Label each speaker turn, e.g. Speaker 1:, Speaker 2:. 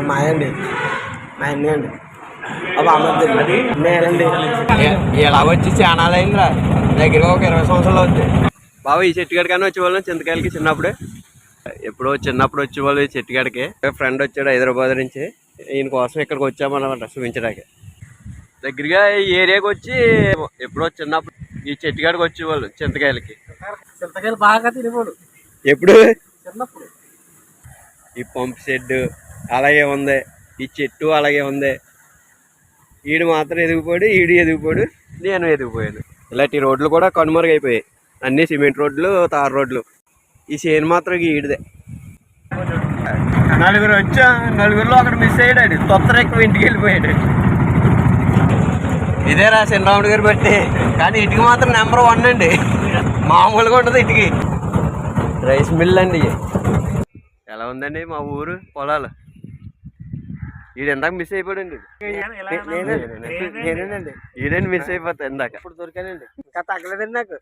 Speaker 1: మా అండి మా అన్నీ అండి అమ్మద్దండి నేనండి
Speaker 2: ఇలా వచ్చి చాలా అయిందిరా దగ్గరగా ఒక 20 సంవత్సరాలు అవుతుంది బాబు. ఈ చెట్టుగడికన్నా వచ్చేవాళ్ళం చింతకాయలకి చిన్నప్పుడే. ఎప్పుడో చిన్నప్పుడు వచ్చేవాళ్ళు ఈ చెట్టుగడికి. ఫ్రెండ్ వచ్చాడు హైదరాబాద్ నుంచి, ఈయన కోసం ఇక్కడికి వచ్చామన్నమాట చూపించడానికి. దగ్గరగా ఈ ఏరియాకి వచ్చి ఎప్పుడో చిన్నప్పుడు ఈ చెట్టుగాడికి వచ్చేవాళ్ళు చింతకాయలకి.
Speaker 1: చింతకాయలు బాగా తినేవాడు
Speaker 2: ఎప్పుడు
Speaker 1: చిన్నప్పుడు.
Speaker 2: ఈ పంప్ షెడ్ అలాగే ఉంది, ఈ చెట్టు అలాగే ఉంది. ఈడు మాత్రం ఎదిగిపోయాడు, ఈడు ఎదిగిపోయాడు, నేను ఎదిగిపోయాను. ఇలాంటి రోడ్లు కూడా కనుమరుగైపోయాయి. అన్నీ సిమెంట్ రోడ్లు, తార్ రోడ్లు. ఈ చేను మాత్రం ఈడిదే. నలుగురు వచ్చా, నలుగురిలో అక్కడ మిస్ అయ్యాడు. తొత్తర ఎక్కువ ఇంటికి వెళ్ళిపోయాడు. ఇదేరా చంద్రరాముడు గారు బట్టి. కానీ ఇటుకి మాత్రం నెంబర్ 1 అండి. మామూలుగా ఉంటుంది ఇటుకి. రైస్ మిల్ అండి. ఎలా ఉందండి మా ఊరు పొలాలు? ఈడు ఎందాక మిస్ అయిపోయాడండి.
Speaker 1: నేనండి
Speaker 2: ఈడేంటి మిస్ అయిపోతా ఇందాక.
Speaker 1: ఇప్పుడు దొరికానండి, ఇంకా తగ్గలేదండి నాకు.